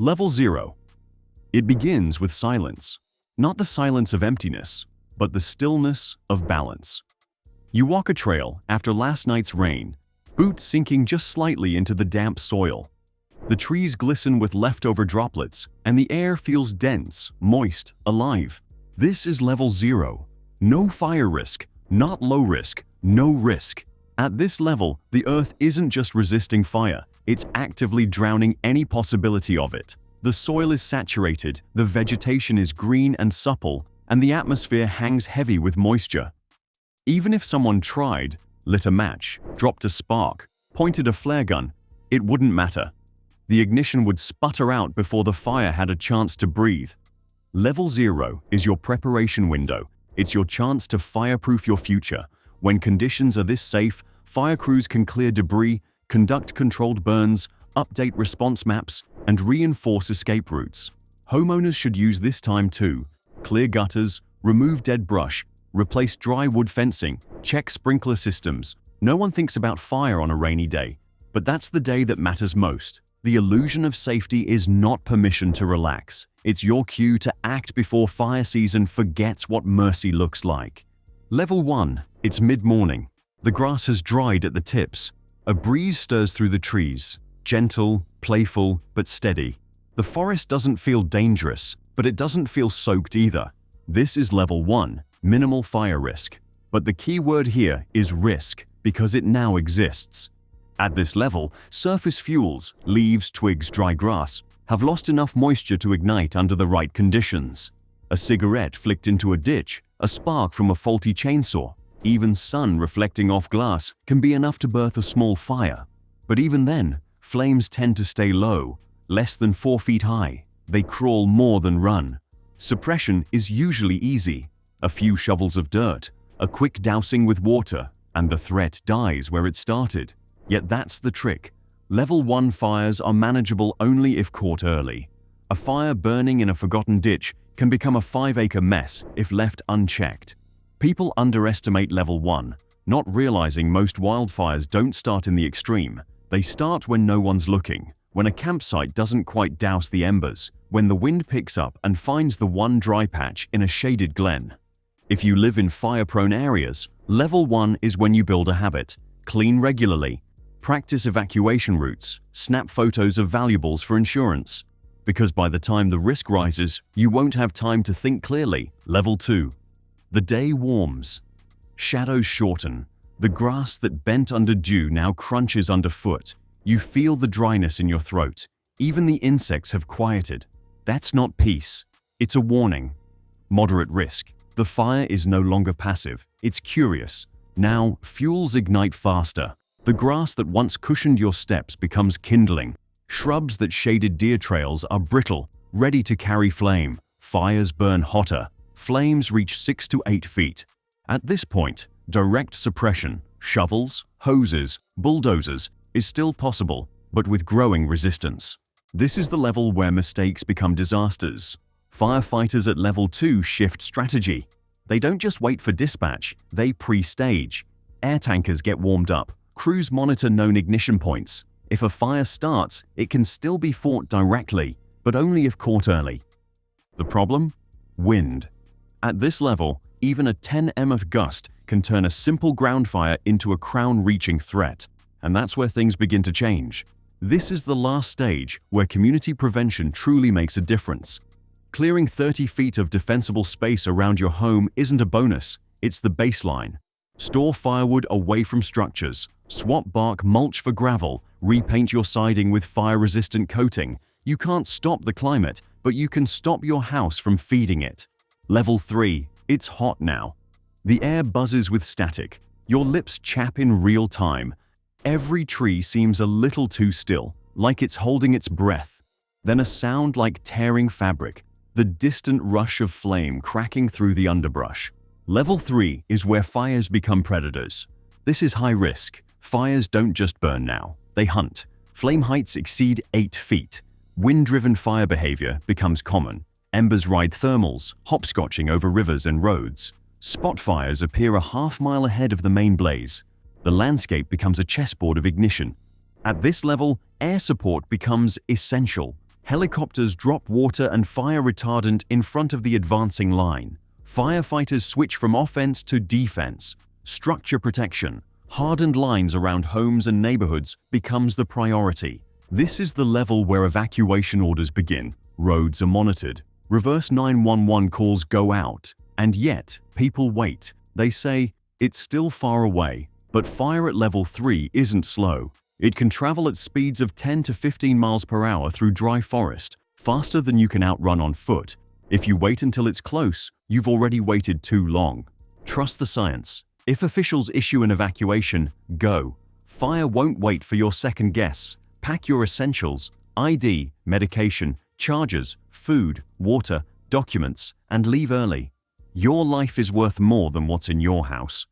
Level 0. It begins with silence. Not the silence of emptiness, but the stillness of balance. You walk a trail after last night's rain, boots sinking just slightly into the damp soil. The trees glisten with leftover droplets, and the air feels dense, moist, alive. This is level 0. No fire risk, not low risk, no risk. At this level, the earth isn't just resisting fire, it's actively drowning any possibility of it. The soil is saturated, the vegetation is green and supple, and the atmosphere hangs heavy with moisture. Even if someone tried, lit a match, dropped a spark, pointed a flare gun, it wouldn't matter. The ignition would sputter out before the fire had a chance to breathe. Level 0 is your preparation window. It's your chance to fireproof your future. When conditions are this safe, fire crews can clear debris, conduct controlled burns, update response maps, and reinforce escape routes. Homeowners should use this time too. Clear gutters, remove dead brush, replace dry wood fencing, check sprinkler systems. No one thinks about fire on a rainy day, but that's the day that matters most. The illusion of safety is not permission to relax. It's your cue to act before fire season forgets what mercy looks like. Level 1. It's mid-morning. The grass has dried at the tips. A breeze stirs through the trees. Gentle, playful, but steady. The forest doesn't feel dangerous, but it doesn't feel soaked either. This is level 1, minimal fire risk. But the key word here is risk, because it now exists. At this level, surface fuels, leaves, twigs, dry grass, have lost enough moisture to ignite under the right conditions. A cigarette flicked into a ditch, a spark from a faulty chainsaw, even sun reflecting off glass can be enough to birth a small fire. But even then, flames tend to stay low, less than 4 feet high. They crawl more than run. Suppression is usually easy. A few shovels of dirt, a quick dousing with water, and the threat dies where it started. Yet that's the trick. Level 1 fires are manageable only if caught early. A fire burning in a forgotten ditch can become a 5-acre mess if left unchecked. People underestimate level 1, not realizing most wildfires don't start in the extreme. They start when no one's looking, when a campsite doesn't quite douse the embers, when the wind picks up and finds the one dry patch in a shaded glen. If you live in fire-prone areas, level 1 is when you build a habit. Clean regularly. Practice evacuation routes. Snap photos of valuables for insurance. Because by the time the risk rises, you won't have time to think clearly. Level 2. The day warms. Shadows shorten. The grass that bent under dew now crunches underfoot. You feel the dryness in your throat. Even the insects have quieted. That's not peace. It's a warning. Moderate risk. The fire is no longer passive. It's curious. Now, fuels ignite faster. The grass that once cushioned your steps becomes kindling. Shrubs that shaded deer trails are brittle, ready to carry flame. Fires burn hotter. Flames reach 6 to 8 feet. At this point, direct suppression, shovels, hoses, bulldozers, is still possible, but with growing resistance. This is the level where mistakes become disasters. Firefighters at level 2 shift strategy. They don't just wait for dispatch, they pre-stage. Air tankers get warmed up. Crews monitor known ignition points. If a fire starts, it can still be fought directly, but only if caught early. The problem? Wind. At this level, even a 10 mph gust can turn a simple ground fire into a crown-reaching threat. And that's where things begin to change. This is the last stage where community prevention truly makes a difference. Clearing 30 feet of defensible space around your home isn't a bonus, it's the baseline. Store firewood away from structures. Swap bark mulch for gravel. Repaint your siding with fire-resistant coating. You can't stop the climate, but you can stop your house from feeding it. Level 3. It's hot now. The air buzzes with static. Your lips chap in real time. Every tree seems a little too still, like it's holding its breath. Then a sound like tearing fabric. The distant rush of flame cracking through the underbrush. Level 3 is where fires become predators. This is high risk. Fires don't just burn now, they hunt. Flame heights exceed 8 feet. Wind-driven fire behavior becomes common. Embers ride thermals, hopscotching over rivers and roads. Spot fires appear a half-mile ahead of the main blaze. The landscape becomes a chessboard of ignition. At this level, air support becomes essential. Helicopters drop water and fire retardant in front of the advancing line. Firefighters switch from offense to defense. Structure protection, hardened lines around homes and neighborhoods becomes the priority. This is the level where evacuation orders begin. Roads are monitored. Reverse 911 calls go out. And yet, people wait. They say, it's still far away. But fire at level 3 isn't slow. It can travel at speeds of 10 to 15 miles per hour through dry forest, faster than you can outrun on foot. If you wait until it's close, you've already waited too long. Trust the science. If officials issue an evacuation, go. Fire won't wait for your second guess. Pack your essentials: ID, medication, chargers, food, water, documents, and leave early. Your life is worth more than what's in your house.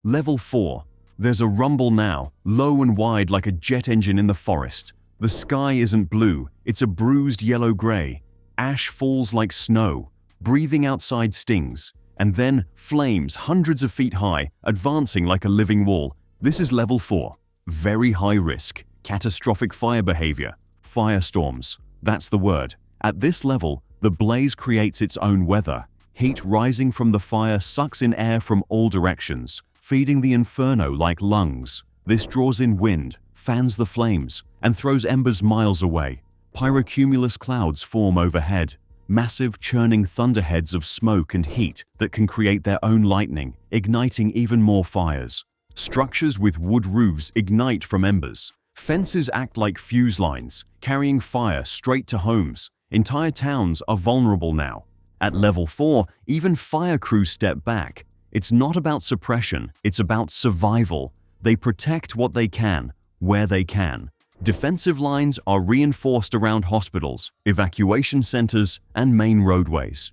Level 4. There's a rumble now, low and wide like a jet engine in the forest. The sky isn't blue, it's a bruised yellow-gray. Ash falls like snow. Breathing outside stings. And then flames hundreds of feet high, advancing like a living wall. This is level 4. Very high risk. Catastrophic fire behavior. Firestorms. That's the word. At this level, the blaze creates its own weather. Heat rising from the fire sucks in air from all directions, feeding the inferno like lungs. This draws in wind, fans the flames, and throws embers miles away. Pyrocumulus clouds form overhead, massive churning thunderheads of smoke and heat that can create their own lightning, igniting even more fires. Structures with wood roofs ignite from embers. Fences act like fuse lines, carrying fire straight to homes. Entire towns are vulnerable now. At level 4, even fire crews step back. It's not about suppression, it's about survival. They protect what they can, where they can. Defensive lines are reinforced around hospitals, evacuation centers, and main roadways.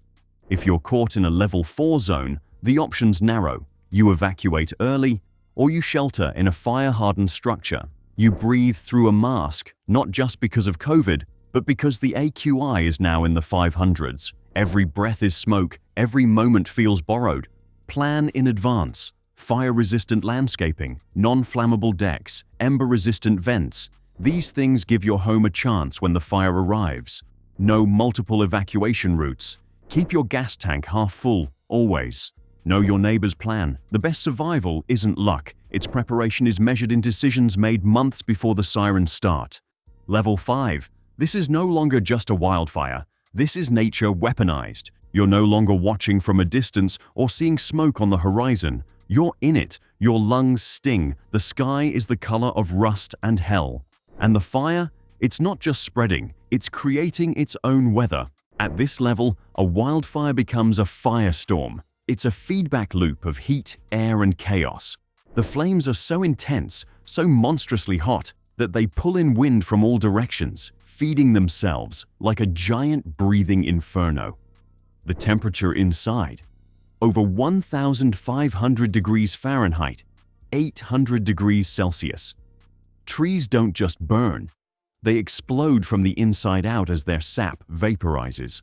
If you're caught in a level 4 zone, the options narrow. You evacuate early, or you shelter in a fire-hardened structure. You breathe through a mask, not just because of COVID, but because the AQI is now in the 500s. Every breath is smoke, every moment feels borrowed. Plan in advance. Fire-resistant landscaping, non-flammable decks, ember-resistant vents. These things give your home a chance when the fire arrives. No multiple evacuation routes. Keep your gas tank half full, always. Know your neighbor's plan. The best survival isn't luck. Its preparation is measured in decisions made months before the sirens start. Level 5. This is no longer just a wildfire. This is nature weaponized. You're no longer watching from a distance or seeing smoke on the horizon. You're in it. Your lungs sting. The sky is the color of rust and hell. And the fire? It's not just spreading, it's creating its own weather. At this level, a wildfire becomes a firestorm. It's a feedback loop of heat, air, and chaos. The flames are so intense, so monstrously hot, that they pull in wind from all directions, feeding themselves like a giant breathing inferno. The temperature inside: over 1,500 degrees Fahrenheit, 800 degrees Celsius. Trees don't just burn, they explode from the inside out as their sap vaporizes.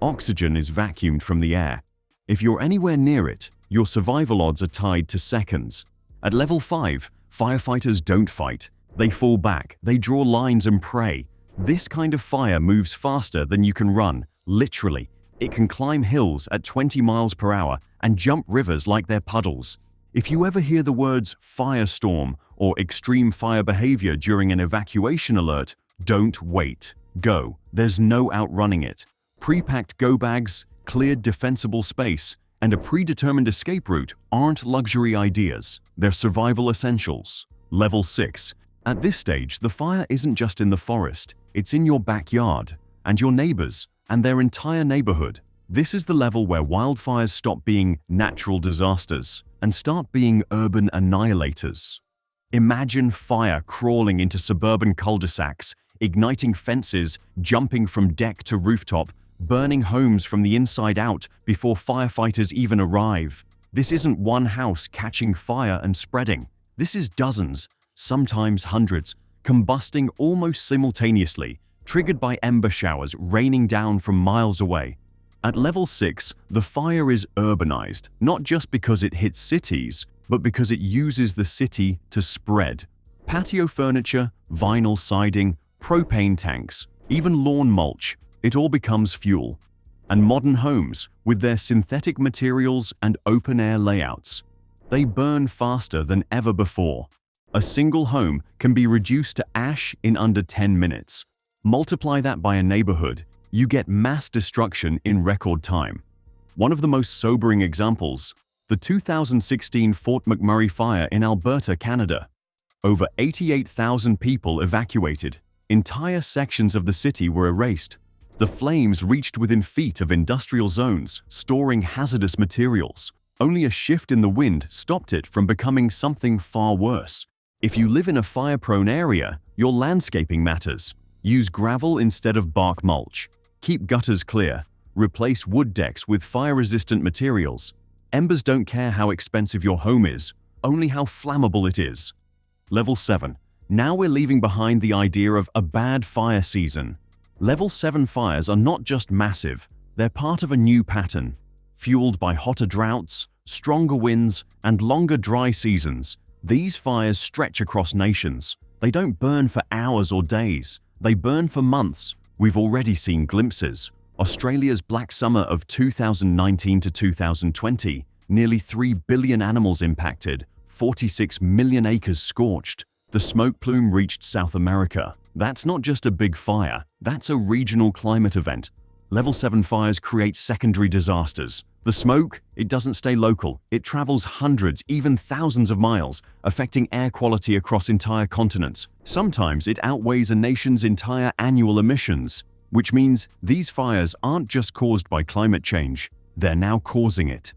Oxygen is vacuumed from the air. If you're anywhere near it, your survival odds are tied to seconds. At level 5, firefighters don't fight. They fall back, they draw lines and pray. This kind of fire moves faster than you can run, literally. It can climb hills at 20 miles per hour and jump rivers like they're puddles. If you ever hear the words firestorm or extreme fire behavior during an evacuation alert, don't wait. Go. There's no outrunning it. Pre-packed go bags, cleared defensible space, and a predetermined escape route aren't luxury ideas. They're survival essentials. Level 6. At this stage, the fire isn't just in the forest. It's in your backyard, and your neighbors, and their entire neighborhood. This is the level where wildfires stop being natural disasters and start being urban annihilators. Imagine fire crawling into suburban cul-de-sacs, igniting fences, jumping from deck to rooftop, burning homes from the inside out before firefighters even arrive. This isn't one house catching fire and spreading. This is dozens, sometimes hundreds, combusting almost simultaneously, triggered by ember showers raining down from miles away. At level 6, the fire is urbanized, not just because it hits cities, but because it uses the city to spread. Patio furniture, vinyl siding, propane tanks, Even lawn mulch, it all becomes fuel. And modern homes, with their synthetic materials and open-air layouts, they burn faster than ever before. A single home can be reduced to ash in under 10 minutes. Multiply that by a neighborhood, you get mass destruction in record time. One of the most sobering examples, the 2016 Fort McMurray fire in Alberta, Canada. Over 88,000 people evacuated. Entire sections of the city were erased. The flames reached within feet of industrial zones, storing hazardous materials. Only a shift in the wind stopped it from becoming something far worse. If you live in a fire-prone area, your landscaping matters. Use gravel instead of bark mulch. Keep gutters clear. Replace wood decks with fire-resistant materials. Embers don't care how expensive your home is, only how flammable it is. Level 7. Now we're leaving behind the idea of a bad fire season. Level 7 fires are not just massive, they're part of a new pattern. Fueled by hotter droughts, stronger winds, and longer dry seasons, these fires stretch across nations. They don't burn for hours or days, they burn for months. We've already seen glimpses. Australia's Black Summer of 2019 to 2020, nearly 3 billion animals impacted, 46 million acres scorched. The smoke plume reached South America. That's not just a big fire, that's a regional climate event. Level 7 fires create secondary disasters. The smoke, it doesn't stay local. It travels hundreds, even thousands of miles, affecting air quality across entire continents. Sometimes it outweighs a nation's entire annual emissions, which means these fires aren't just caused by climate change, they're now causing it.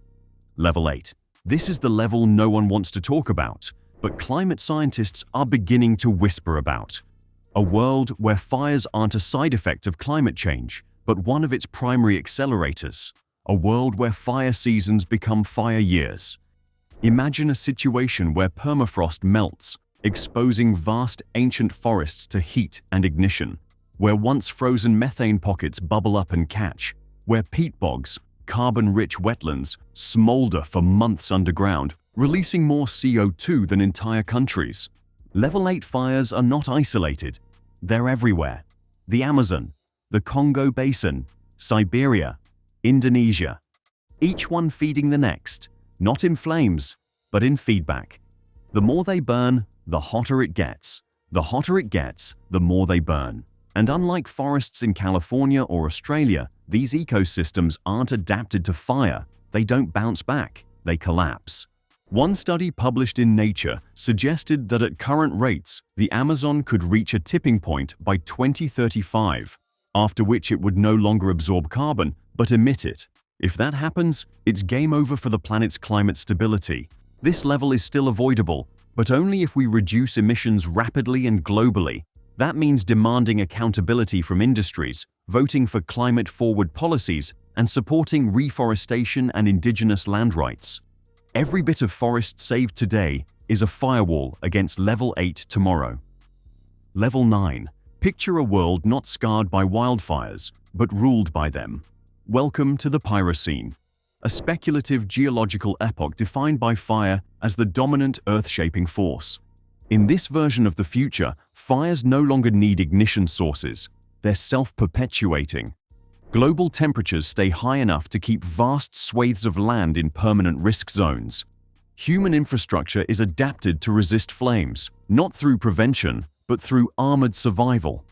Level 8. This is the level no one wants to talk about, but climate scientists are beginning to whisper about. A world where fires aren't a side effect of climate change, but one of its primary accelerators. A world where fire seasons become fire years. Imagine a situation where permafrost melts, exposing vast ancient forests to heat and ignition, where once frozen methane pockets bubble up and catch, where peat bogs, carbon-rich wetlands, smolder for months underground, releasing more CO2 than entire countries. Level 8 fires are not isolated. They're everywhere. The Amazon, the Congo Basin, Siberia, Indonesia. Each one feeding the next, not in flames, but in feedback. The more they burn, the hotter it gets. The hotter it gets, the more they burn. And unlike forests in California or Australia, these ecosystems aren't adapted to fire. They don't bounce back, they collapse. One study published in Nature suggested that at current rates, the Amazon could reach a tipping point by 2035, after which it would no longer absorb carbon, but emit it. If that happens, it's game over for the planet's climate stability. This level is still avoidable, but only if we reduce emissions rapidly and globally. That means demanding accountability from industries, voting for climate-forward policies, and supporting reforestation and indigenous land rights. Every bit of forest saved today is a firewall against Level 8 tomorrow. Level 9. Picture a world not scarred by wildfires, but ruled by them. Welcome to the pyrocene, a speculative geological epoch defined by fire as the dominant earth-shaping force. In this version of the future, fires no longer need ignition sources. They're self-perpetuating. Global temperatures stay high enough to keep vast swathes of land in permanent risk zones. Human infrastructure is adapted to resist flames, not through prevention, but through armored survival.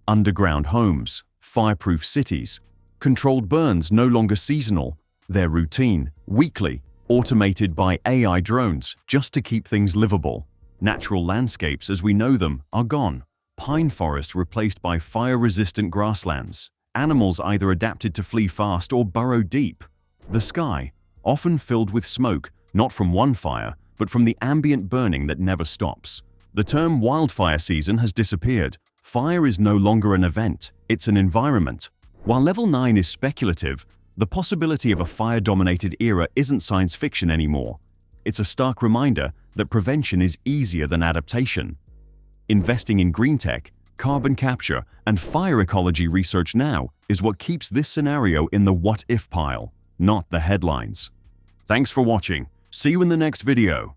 Underground homes, fireproof cities. Controlled burns no longer seasonal. They're routine, weekly, automated by AI drones just to keep things livable. Natural landscapes as we know them are gone. Pine forests replaced by fire-resistant grasslands. Animals either adapted to flee fast or burrow deep. The sky, often filled with smoke, not from one fire, but from the ambient burning that never stops. The term wildfire season has disappeared. Fire is no longer an event, it's an environment. While Level 9 is speculative, the possibility of a fire-dominated era isn't science fiction anymore. It's a stark reminder that prevention is easier than adaptation. Investing in green tech, carbon capture, and fire ecology research now is what keeps this scenario in the what-if pile, not the headlines. Thanks for watching. See you in the next video.